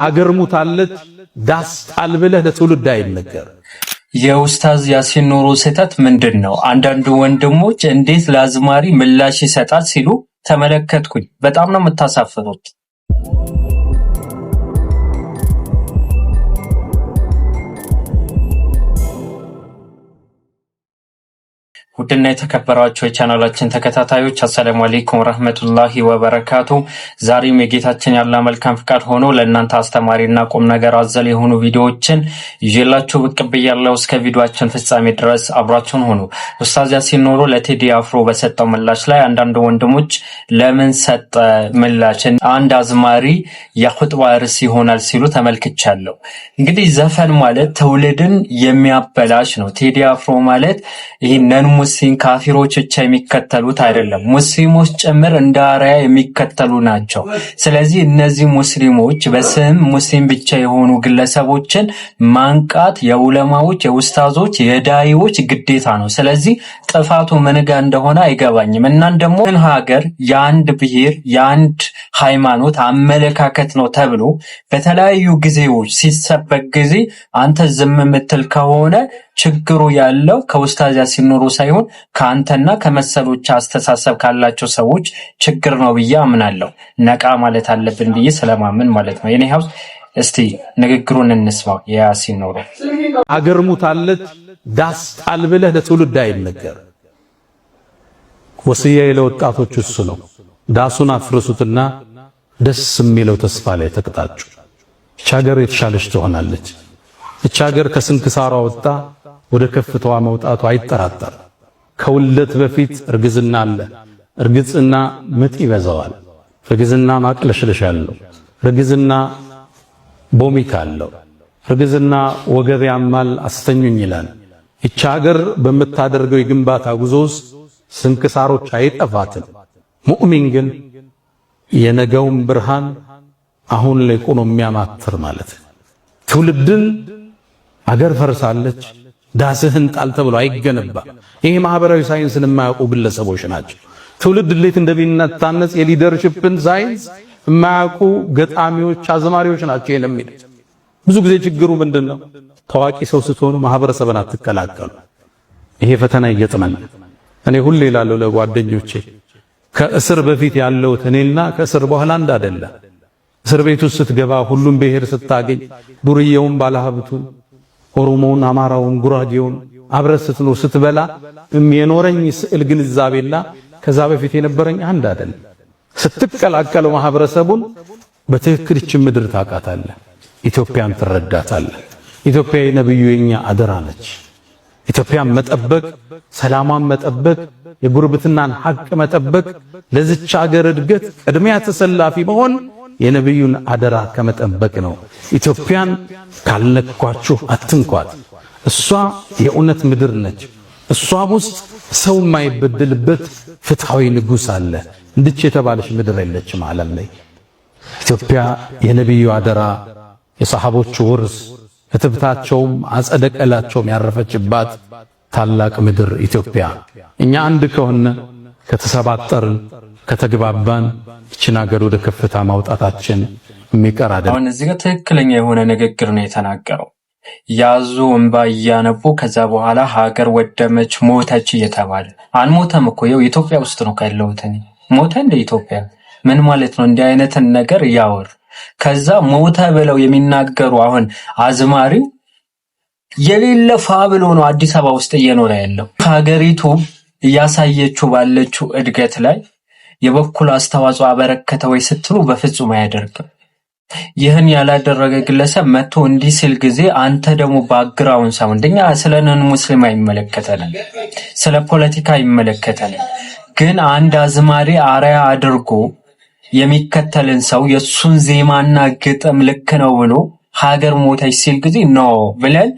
አገር ሙታለች ዳስ ጣል ብለህ ለትውልድ አይነገር። የኡስታዝ ያሲን ኑሩ ስህተት ምንድነው? አንዳንድ ወንድሞች እንዴት ለአዝማሪ ምላሽ ይሰጣል ሲሉ ተመለከትኩኝ። በጣም ነው የምታሳፍሩት። ውድና የተከበራችሁ የቻናላችን ተከታታዮች አሰላሙ አለይኩም ወራህመቱላሂ ወበረካቱ። ዛሬም የጌታችን ያለ መልካም ፍቃድ ሆኖ ለእናንተ አስተማሪና ቁም ነገር አዘል የሆኑ ቪዲዮዎችን ይዤላችሁ ብቅ ብያለሁ። እስከ ቪዲዮአችን ፍጻሜ ድረስ አብራችሁን ሆኑ። ኡስታዝ ያሲን ኑሩ ለቴዲ አፍሮ በሰጠው ምላሽ ላይ አንዳንድ ወንድሞች ለምን ሰጠ ምላሽ አንድ አዝማሪ የኹጥባ ርዕስ ይሆናል ሲሉ ተመልክቻለሁ። እንግዲህ ዘፈን ማለት ትውልድን የሚያበላሽ ነው። ቴዲ አፍሮ ማለት ይሄንን ሙስሊም ካፊሮች ብቻ የሚከተሉት አይደለም፣ ሙስሊሞች ጭምር እንደ አርአያ የሚከተሉ ናቸው። ስለዚህ እነዚህ ሙስሊሞች በስም ሙስሊም ብቻ የሆኑ ግለሰቦችን ማንቃት የዑለማዎች፣ የኡስታዞች፣ የዳኢዎች ግዴታ ነው። ስለዚህ ጥፋቱ ምን ጋር እንደሆነ አይገባኝም። እናን ደግሞ ሀገር የአንድ ብሔር የአንድ ሃይማኖት አመለካከት ነው ተብሎ በተለያዩ ጊዜዎች ሲሰበክ ጊዜ አንተ ዝም የምትል ከሆነ ችግሩ ያለው ከኡስታዝ ያሲን ኑሩ ሳይሆን ከአንተና ከመሰሎች አስተሳሰብ ካላቸው ሰዎች ችግር ነው ብዬ አምናለሁ። ነቃ ማለት አለብን ብዬ ስለማምን ማለት ነው። የኔ ሀውስ እስቲ ንግግሩን እንስማው። የያሲን ኑሩ አገር ሙታለች ዳስ ጣል ብለህ ለትውልድ አይነገር። ወሲያዬ ለወጣቶች እሱ ነው። ዳሱን አፍርሱትና ደስ የሚለው ተስፋ ላይ ተቀጣጩ። እቺ ሀገር የተሻለች ትሆናለች። እቺ ሀገር ከስንክሳሯ ወጣ ወደ ከፍታዋ መውጣቱ አይጠራጠር። ከውልደት በፊት እርግዝና አለ። እርግዝና ምጥ ይበዛዋል። እርግዝና ማቅለሽለሽ አለው። እርግዝና ቦሚካ አለው። እርግዝና ወገብ ያማል፣ አስተኙኝ ይላል። እቺ ሀገር በምታደርገው የግንባታ ጉዞ ውስጥ ስንክሳሮች አይጠፋትም። ሙእሚን ግን የነገውን ብርሃን አሁን ላይ ቆሞ የሚያማትር ማለት ትውልድን አገር ፈርሳለች ዳስህን ጣል ተብሎ አይገነባ። ይሄ ማህበራዊ ሳይንስን የማያውቁ ግለሰቦች ናቸው። ትውልድ እንዴት እንደሚነታነጽ የሊደርሺፕን ሳይንስ የማያውቁ ገጣሚዎች፣ አዝማሪዎች ናቸው የሚሉት። ብዙ ጊዜ ችግሩ ምንድነው? ታዋቂ ሰው ስትሆኑ ማህበረሰብን አትከላከሉ። ይሄ ፈተና ይገጥመናል። እኔ ሁሌ እላለሁ ለጓደኞቼ ከእስር በፊት ያለው እኔና ከእስር በኋላ አንድ አይደለም። እስር ቤት ውስጥ ስትገባ ሁሉም ብሔር ስታገኝ ዱርዬውን፣ ባለሀብቱን፣ ኦሮሞውን፣ አማራውን፣ ጉራጌውን አብረህ ስትኖር ስትበላ የኖረኝ ስዕል ግንዛቤና ከዛ በፊት የነበረኝ አንድ አይደለም። ስትቀላቀለው ማህበረሰቡን በትክክል እቺ ምድር ታውቃታለህ፣ ኢትዮጵያን ትረዳታለህ። ኢትዮጵያ የነብዩ የኛ አደራ ነች። ኢትዮጵያን መጠበቅ፣ ሰላሟን መጠበቅ፣ የጉርብትናን ሐቅ መጠበቅ፣ ለዚች ሀገር እድገት ቅድሚያ ተሰላፊ መሆን የነብዩን አደራ ከመጠበቅ ነው። ኢትዮጵያን ካልነኳችሁ አትንኳት። እሷ የእውነት ምድር ነች። እሷም ውስጥ ሰው የማይበደልበት ፍትሃዊ ንጉሥ አለ። እንድች የተባለች ምድር የለችም ዓለም ላይ። ኢትዮጵያ የነብዩ አደራ፣ የሰሃቦቹ ውርስ፣ እትብታቸውም አጸደ ቀላቸውም ያረፈችባት ታላቅ ምድር ኢትዮጵያ። እኛ አንድ ከሆነ ከተሰባጠርን ከተግባባን እቺን ሀገር ወደ ከፍታ ማውጣታችን የሚቀር አይደለም። አሁን እዚህ ጋር ትክክለኛ የሆነ ንግግር ነው የተናገረው። ያዙ እንባ እያነቡ ከዛ በኋላ ሀገር ወደመች ሞተች እየተባለ አልሞተም እኮ ይኸው ኢትዮጵያ ውስጥ ነው ካለሁት እኔ ሞተ እንደ ኢትዮጵያ ምን ማለት ነው? እንዲህ አይነትን ነገር ያወር ከዛ ሞተ ብለው የሚናገሩ አሁን አዝማሪው የሌለ ፋብሎ ነው አዲስ አበባ ውስጥ እየኖረ ያለው። ሀገሪቱ እያሳየችው ባለችው እድገት ላይ የበኩል አስተዋጽኦ አበረከተ ወይ ስትሉ በፍጹም አያደርግም። ይህን ያላደረገ ግለሰብ መጥቶ እንዲህ ሲል ጊዜ አንተ ደግሞ ባክግራውንድ ሰው እንደኛ ስለነን ሙስሊም አይመለከተንም፣ ስለ ፖለቲካ አይመለከተንም። ግን አንድ አዝማሪ አርአያ አድርጎ የሚከተልን ሰው የሱን ዜማና ግጥም ልክ ነው ብሎ ሀገር ሞተች ሲል ጊዜ ነው ብለን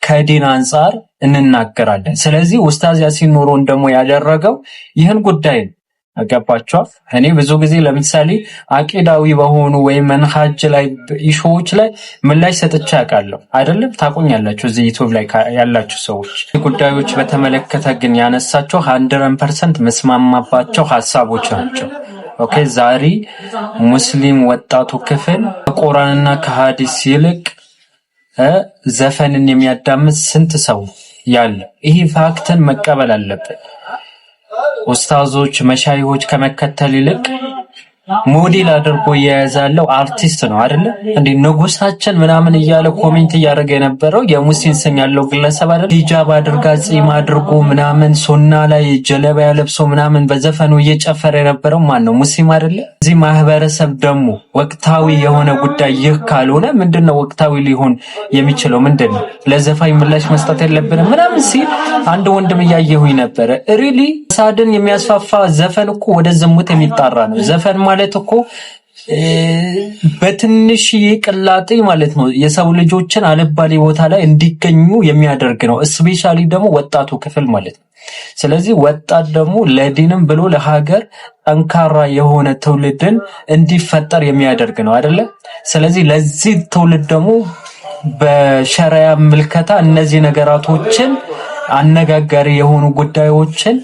ከዲን አንፃር እንናገራለን። ስለዚህ ኡስታዝ ያሲን ኑሩን ደግሞ ያደረገው ይህን ጉዳይ ነው። አገባችኋል? እኔ ብዙ ጊዜ ለምሳሌ አቂዳዊ በሆኑ ወይ መንሃጅ ላይ ኢሹዎች ላይ ምላሽ ሰጥቼ አውቃለሁ አይደለም? ታቆኛላችሁ እዚህ ዩቲዩብ ላይ ያላችሁ ሰዎች። ጉዳዮች በተመለከተ ግን ያነሳቸው 100% መስማማባቸው ሐሳቦች ናቸው። ኦኬ ዛሬ ሙስሊም ወጣቱ ክፍል ከቁርአንና ከሐዲስ ይልቅ ዘፈንን የሚያዳምጥ ስንት ሰው ያለ? ይሄ ፋክትን መቀበል አለብን። ኡስታዞች መሻይሆች ከመከተል ይልቅ ሞዴል አድርጎ የያዛለው አርቲስት ነው አይደለ እንዴ? ንጉሳችን ምናምን እያለ ኮሜንት እያደረገ የነበረው የሙስሊም ስም ያለው ግለሰብ አይደለ? ሂጃብ አድርጋ ጺም አድርጎ ምናምን ሱና ላይ ጀለባ ለብሶ ምናምን በዘፈኑ እየጨፈረ የነበረው ማን ነው? ሙስሊም አይደለ? እዚህ ማህበረሰብ ደግሞ ወቅታዊ የሆነ ጉዳይ ይህ ካልሆነ ምንድነው ወቅታዊ ሊሆን የሚችለው? ምንድነው ለዘፋኝ ምላሽ መስጠት የለብንም ምናምን ሲል አንድ ወንድም እያየሁኝ ነበረ። ሪሊ ሳድን የሚያስፋፋ ዘፈን እኮ ወደ ዝሙት የሚጣራ ነው። ዘፈን ማለት እኮ በትንሽ ቅላጤ ማለት ነው የሰው ልጆችን አልባሌ ቦታ ላይ እንዲገኙ የሚያደርግ ነው። እስፔሻሊ ደግሞ ወጣቱ ክፍል ማለት ነው። ስለዚህ ወጣት ደግሞ ለዲንም ብሎ ለሀገር ጠንካራ የሆነ ትውልድን እንዲፈጠር የሚያደርግ ነው አይደለ? ስለዚህ ለዚህ ትውልድ ደግሞ በሸሪዓ ምልከታ እነዚህ ነገራቶችን አነጋጋሪ የሆኑ ጉዳዮችን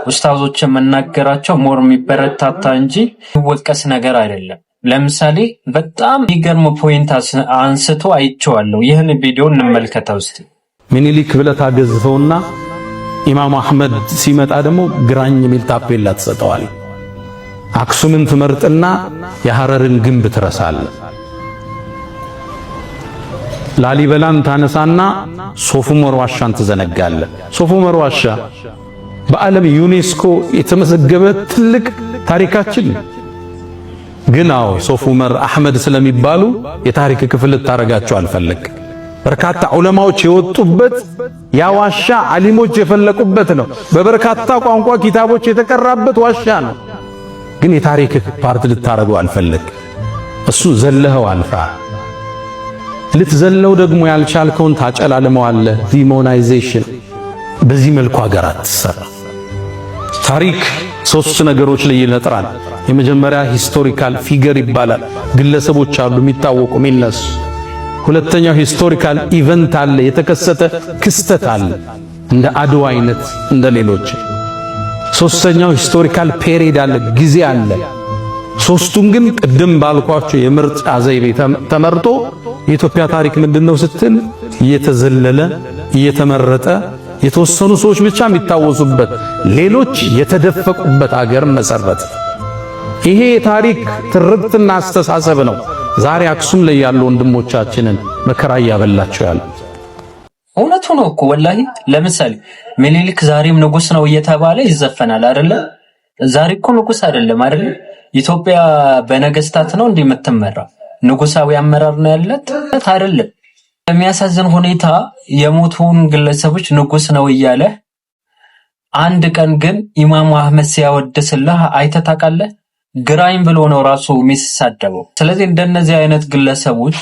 ኡስታዞችን መናገራቸው ሞር የሚበረታታ እንጂ የሚወቀስ ነገር አይደለም። ለምሳሌ በጣም የሚገርም ፖይንት አንስቶ አይቼዋለሁ። ይህን ቪዲዮ እንመልከተው እስቲ። ምኒልክ ብለህ ታገዝፈውና ኢማም አህመድ ሲመጣ ደግሞ ግራኝ የሚል ታፔላ ትሰጠዋል። አክሱምን ትመርጥና የሐረርን ግንብ ትረሳለህ። ላሊበላን ታነሳና ሶፍ ዑመር ዋሻን ትዘነጋለህ። ሶፍ ዑመር ዋሻ በዓለም ዩኔስኮ የተመዘገበ ትልቅ ታሪካችን ግን ሶፍ ዑመር አህመድ ስለሚባሉ የታሪክ ክፍል ታረጋቸው አልፈለግ። በርካታ ዑለማዎች የወጡበት ያ ዋሻ ዓሊሞች የፈለቁበት ነው። በበርካታ ቋንቋ ኪታቦች የተቀራበት ዋሻ ነው። ግን የታሪክ ፓርት ልታረገው አልፈለግ። እሱ ዘለኸው አልፋ ልትዘለው ደግሞ ያልቻልከውን ታጨላልመዋለህ። ዲሞናይዜሽን በዚህ መልኩ ሀገራት ተሰራ። ታሪክ ሶስት ነገሮች ላይ ይነጥራል። የመጀመሪያ ሂስቶሪካል ፊገር ይባላል። ግለሰቦች አሉ የሚታወቁ የሚነሱ። ሁለተኛው ሂስቶሪካል ኢቨንት አለ፣ የተከሰተ ክስተት አለ እንደ አድዋ አይነት እንደ ሌሎች። ሶስተኛው ሂስቶሪካል ፔሪድ አለ፣ ጊዜ አለ። ሶስቱም ግን ቅድም ባልኳቸው የምርጫ ዘይቤ ተመርጦ የኢትዮጵያ ታሪክ ምንድነው ስትል እየተዘለለ እየተመረጠ የተወሰኑ ሰዎች ብቻ የሚታወሱበት ሌሎች የተደፈቁበት ሀገር መሰረት። ይሄ ታሪክ ትርክትና አስተሳሰብ ነው ዛሬ አክሱም ላይ ያሉ ወንድሞቻችንን መከራ እያበላቸው ያሉት። እውነቱ ነው እኮ ወላሂ። ለምሳሌ ምኒልክ ዛሬም ንጉስ ነው እየተባለ ይዘፈናል አይደለ? ዛሬ እኮ ንጉስ አይደለም አይደለ? ኢትዮጵያ በነገስታት ነው እንዲህ የምትመራው። ንጉሳዊ አመራር ነው ያለት አይደለም። በሚያሳዝን ሁኔታ የሞቱን ግለሰቦች ንጉስ ነው እያለ አንድ ቀን ግን ኢማሙ አህመድ ሲያወድስልህ አይተህ ታውቃለህ? ግራኝ ብሎ ነው ራሱ የሚሳደበው። ስለዚህ እንደነዚህ አይነት ግለሰቦች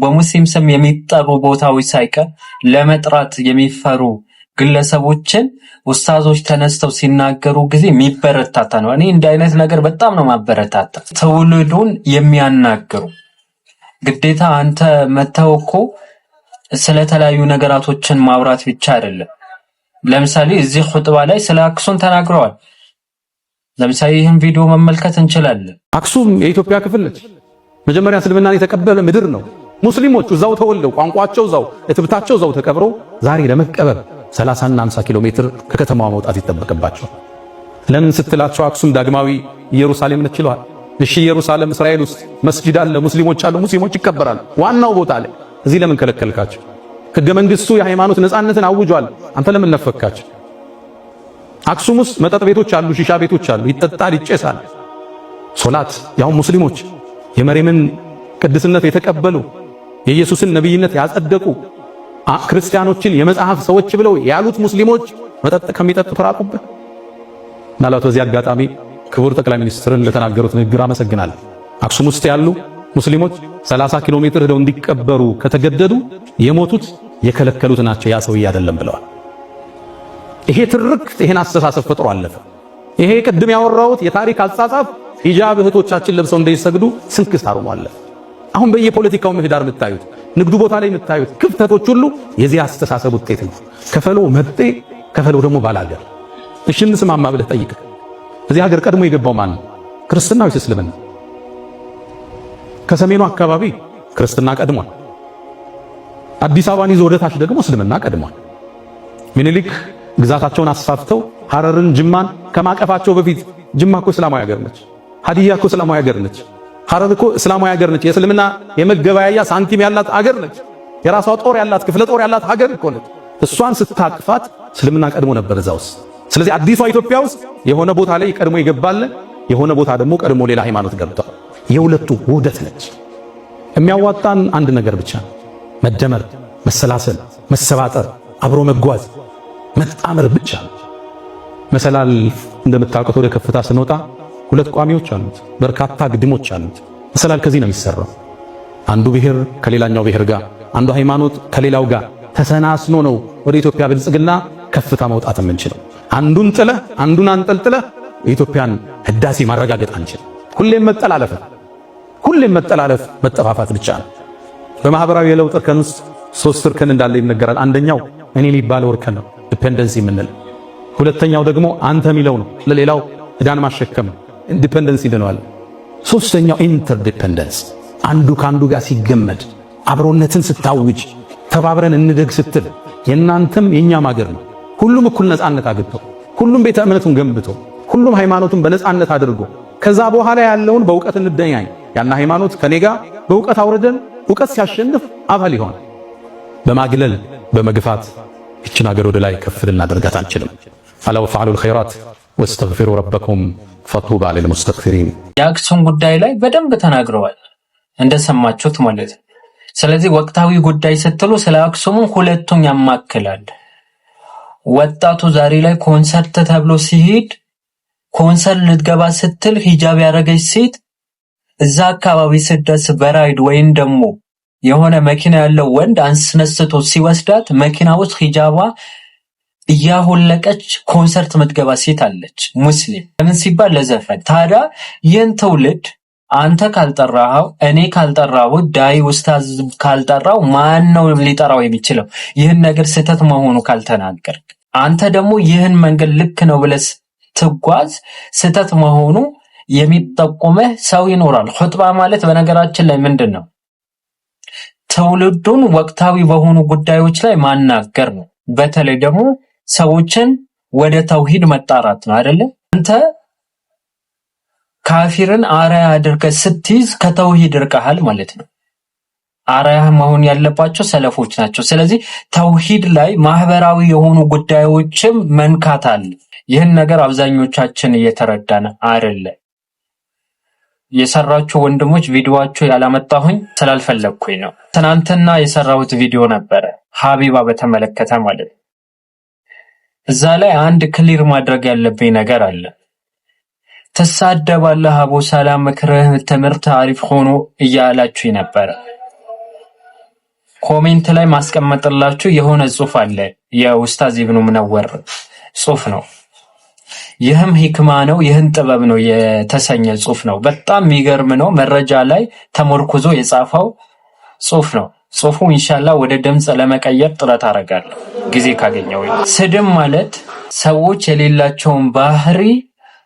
በሙስሊም ስም የሚጠሩ ቦታዎች ሳይቀር ለመጥራት የሚፈሩ ግለሰቦችን ኡስታዞች ተነስተው ሲናገሩ ጊዜ የሚበረታታ ነው። እኔ እንዲህ አይነት ነገር በጣም ነው ማበረታታ። ትውልዱን የሚያናግሩ ግዴታ አንተ መተው እኮ ስለተለያዩ ነገራቶችን ማውራት ብቻ አይደለም። ለምሳሌ እዚህ ኹጥባ ላይ ስለ አክሱም ተናግረዋል። ለምሳሌ ይህን ቪዲዮ መመልከት እንችላለን። አክሱም የኢትዮጵያ ክፍል ነች። መጀመሪያ እስልምናን የተቀበለ ምድር ነው። ሙስሊሞቹ እዛው ተወልደው ቋንቋቸው እዛው እትብታቸው እዛው ተቀብረው ዛሬ ለመቀበር 30 እና 50 ኪሎ ሜትር ከከተማዋ መውጣት ይጠበቅባቸው። ለምን ስትላቸው አክሱም ዳግማዊ ኢየሩሳሌም ነች ይለዋል። እሺ ኢየሩሳሌም እስራኤል ውስጥ መስጂድ አለ፣ ሙስሊሞች አሉ፣ ሙስሊሞች ይከበራሉ ዋናው ቦታ ላይ። እዚህ ለምን ከለከልካቸው? ሕገ መንግስቱ የሃይማኖት ነፃነትን አውጇል። አንተ ለምን ነፈካቸው? አክሱም ውስጥ መጠጥ ቤቶች አሉ፣ ሺሻ ቤቶች አሉ፣ ይጠጣል፣ ይጨሳል። ሶላት ያው ሙስሊሞች የመርየምን ቅድስነት የተቀበሉ የኢየሱስን ነብይነት ያጸደቁ ክርስቲያኖችን የመጽሐፍ ሰዎች ብለው ያሉት ሙስሊሞች መጠጥ ከሚጠጡ ተራቁበት። ምናልባት በዚህ አጋጣሚ ክቡር ጠቅላይ ሚኒስትርን ለተናገሩት ንግግር አመሰግናለሁ። አክሱም ውስጥ ያሉ ሙስሊሞች 30 ኪሎ ሜትር ሄደው እንዲቀበሩ ከተገደዱ የሞቱት የከለከሉት ናቸው፣ ያ ሰውዬ አይደለም ብለዋል። ይሄ ትርክት ይሄን አስተሳሰብ ፈጥሮ አለፈ። ይሄ ቅድም ያወራሁት የታሪክ አጻጻፍ ሂጃብ እህቶቻችን ለብሰው እንዳይሰግዱ ስንክሳር ሆኖ አለፈ። አሁን በየፖለቲካው ምህዳር የምታዩት ንግዱ ቦታ ላይ የምታዩት ክፍተቶች ሁሉ የዚህ አስተሳሰብ ውጤት ነው። ከፈለው መጤ ከፈለው ደግሞ ባላገር። እሺ እንስማማ ብለህ ጠይቅ። እዚህ ሀገር ቀድሞ የገባው ማን ነው? ክርስትና ወይስ እስልምና? ከሰሜኑ አካባቢ ክርስትና ቀድሟል። አዲስ አበባን ይዞ ወደ ታች ደግሞ እስልምና ቀድሟል። ምኒልክ ግዛታቸውን አስፋፍተው ሐረርን፣ ጅማን ከማቀፋቸው በፊት ጅማ እኮ እስላማዊ ሀገር ነች። ሀዲያ እኮ እስላማዊ ሀገር ነች። ሐረር እኮ እስላማዊ ሀገር ነች። የእስልምና የመገበያያ ሳንቲም ያላት ሀገር ነች። የራሷ ጦር ያላት ክፍለ ጦር ያላት ሀገር እኮ ነች። እሷን ስታቅፋት እስልምና ቀድሞ ነበር እዛ ውስጥ። ስለዚህ አዲሷ ኢትዮጵያ ውስጥ የሆነ ቦታ ላይ ቀድሞ ይገባል፣ የሆነ ቦታ ደግሞ ቀድሞ ሌላ ሃይማኖት ገብቷል። የሁለቱ ውህደት ነች። የሚያዋጣን አንድ ነገር ብቻ ነው፣ መደመር፣ መሰላሰል፣ መሰባጠር፣ አብሮ መጓዝ፣ መጣመር ብቻ ነው። መሰላል እንደምታውቁት ወደ ከፍታ ስንወጣ ሁለት ቋሚዎች አሉት፣ በርካታ ግድሞች አሉት። መሰላል ከዚህ ነው የሚሰራው። አንዱ ብሔር ከሌላኛው ብሔር ጋር፣ አንዱ ሃይማኖት ከሌላው ጋር ተሰናስኖ ነው ወደ ኢትዮጵያ ብልጽግና ከፍታ መውጣት የምንችለው። አንዱን ጥለህ አንዱን አንጠልጥለህ የኢትዮጵያን ህዳሴ ማረጋገጥ አንችልም። ሁሌም መጠላለፍ መጠፋፋት ብቻ ነው። በማህበራዊ የለውጥ እርከን ውስጥ 3 እርከን እንዳለ ይነገራል። አንደኛው እኔ የሚባለው እርከን ነው፣ ዲፔንደንሲ የምንለው። ሁለተኛው ደግሞ አንተ የሚለው ነው፣ ለሌላው ዕዳን ማሸከም ነው፣ ኢንዲፔንደንሲ እንለዋለን። ሶስተኛው ኢንተርዲፔንደንስ፣ አንዱ ካንዱ ጋር ሲገመድ፣ አብሮነትን ስታውጅ፣ ተባብረን እንደግ ስትል የናንተም የኛም ሀገር ነው። ሁሉም እኩል ነፃነት አግኝቶ፣ ሁሉም ቤተ እምነቱን ገንብቶ፣ ሁሉም ሃይማኖቱን በነፃነት አድርጎ ከዛ በኋላ ያለውን በእውቀት እንደኛኝ ያና ሃይማኖት ከኔ ጋር በእውቀት አውርደን እውቀት ሲያሸንፍ አባል ይሆን። በማግለል በመግፋት ይችን ሀገር ወደ ላይ ከፍ ልናደርጋት አንችልም። አላ ወፈዓሉል ኸይራት ወስተግፊሩ ረበኩም ፈጡባ ሊልሙስተግፊሪን። የአክሱም ጉዳይ ላይ በደንብ ተናግረዋል እንደሰማችሁት ማለት ነው። ስለዚህ ወቅታዊ ጉዳይ ስትሉ ስለ አክሱም ሁለቱም ያማክላል። ወጣቱ ዛሬ ላይ ኮንሰርት ተብሎ ሲሄድ ኮንሰርት ልትገባ ስትል ሂጃብ ያደረገች ሴት እዛ አካባቢ ስደርስ በራይድ ወይም ደግሞ የሆነ መኪና ያለው ወንድ አንስነስቶ ሲወስዳት መኪና ውስጥ ሂጃቧ እያሆለቀች ኮንሰርት የምትገባ ሴት አለች፣ ሙስሊም። ለምን ሲባል ለዘፈን። ታዲያ ይህን ትውልድ አንተ ካልጠራኸው፣ እኔ ካልጠራው፣ ዳይ ኡስታዝ ካልጠራው ማን ነው ሊጠራው የሚችለው? ይህን ነገር ስህተት መሆኑ ካልተናገር፣ አንተ ደግሞ ይህን መንገድ ልክ ነው ብለህ ትጓዝ፣ ስህተት መሆኑ የሚጠቁመህ ሰው ይኖራል። ኹጥባ ማለት በነገራችን ላይ ምንድን ነው? ትውልዱን ወቅታዊ በሆኑ ጉዳዮች ላይ ማናገር ነው። በተለይ ደግሞ ሰዎችን ወደ ተውሂድ መጣራት ነው አይደለ? አንተ ካፊርን አራያ አድርገህ ስትይዝ ከተውሂድ ርቀሃል ማለት ነው። አራያ መሆን ያለባቸው ሰለፎች ናቸው። ስለዚህ ተውሂድ ላይ ማህበራዊ የሆኑ ጉዳዮችም መንካት አለ። ይህን ነገር አብዛኞቻችን እየተረዳን አይደለ። የሰራችሁ ወንድሞች ቪዲዮአችሁ ያላመጣሁኝ ስላልፈለኩኝ ነው። ትናንትና የሰራሁት ቪዲዮ ነበረ ሀቢባ በተመለከተ ማለት ነው። እዛ ላይ አንድ ክሊር ማድረግ ያለብኝ ነገር አለ። ተሳደባለህ አቡ ሰላም ምክርህ ትምህርት አሪፍ ሆኖ እያላችሁ ነበር። ኮሜንት ላይ ማስቀመጥላችሁ የሆነ ጽሑፍ አለ፣ የኡስታዝ ኢብኑ ሙነወር ጽሑፍ ነው። ይህም ሂክማ ነው፣ ይህን ጥበብ ነው የተሰኘ ጽሑፍ ነው። በጣም የሚገርም ነው። መረጃ ላይ ተመርኩዞ የጻፈው ጽሑፍ ነው። ጽሑፉ ኢንሻአላህ ወደ ድምጽ ለመቀየር ጥረት አደርጋለሁ ጊዜ ካገኘው። ስድብ ማለት ሰዎች የሌላቸውን ባህሪ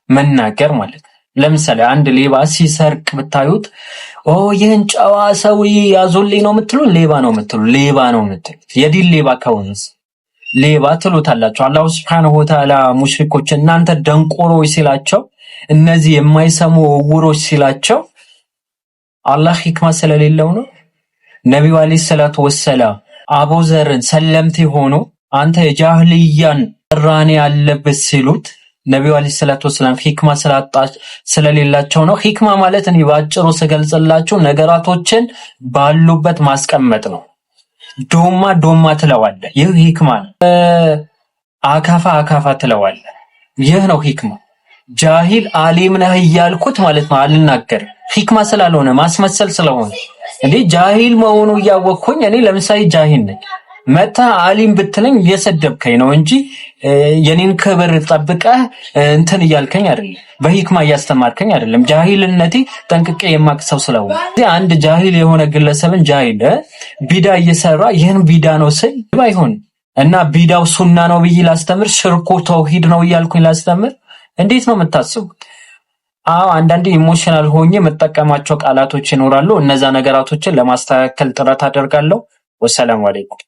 መናገር ማለት። ለምሳሌ አንድ ሌባ ሲሰርቅ ብታዩት ይህን ጨዋ ሰው ያዞልኝ ነው የምትሉ? ሌባ ነው የምትሉ? ሌባ ነው የምትሉ? የዲን ሌባ ከሆነስ ሌባ ትሉታላችሁ። አላሁ ሱብሓነሁ ወተዓላ ሙሽሪኮች እናንተ ደንቆሮች ሲላቸው፣ እነዚህ የማይሰሙ ዕውሮች ሲላቸው አላህ ሂክማ ስለሌለው ነው። ነቢዩ አለይሂ ሰላቱ ወሰላም አቡዘርን ሰለምቲ ሆኖ አንተ የጃህልያን ራኔ ያለበት ሲሉት ነቢዩ አለይሂ ሰላቱ ወሰላም ሂክማ ስለሌላቸው ነው። ሂክማ ማለት እኔ ባጭሩ ስገልጽላችሁ ነገራቶችን ባሉበት ማስቀመጥ ነው። ዶማ ትለዋለህ፣ ይህ ሂክማ ነው። አካፋ ትለዋለህ፣ ይህ ነው ሂክማ። ጃሂል አሊም ነህ እያልኩት ማለት ነው አልናገርም፣ ሂክማ ስላልሆነ ማስመሰል ስለሆነ። እንዴ ጃሂል መሆኑ እያወቅኩኝ እኔ ለምሳሌ ጃሂል ነኝ መታ አሊም ብትለኝ እየሰደብከኝ ነው እንጂ የኔን ክብር ጠብቀህ እንትን እያልከኝ አይደለም፣ በሂክማ እያስተማርከኝ አይደለም። ጃሂልነቴ ጠንቅቄ የማቅሰው ስለሆነ አንድ ጃሂል የሆነ ግለሰብን ጃሂል ቢዳ እየሰራ ይህን ቢዳ ነው ስል ባይሆን እና ቢዳው ሱና ነው ብዬ ላስተምር፣ ሽርኩ ተውሂድ ነው እያልኩኝ ላስተምር እንዴት ነው የምታስቡት? አዎ አንዳንዴ ኢሞሽናል ሆኜ የምጠቀማቸው ቃላቶች ይኖራሉ። እነዛ ነገራቶችን ለማስተካከል ጥረት አደርጋለሁ። ወሰላሙ አለይኩም።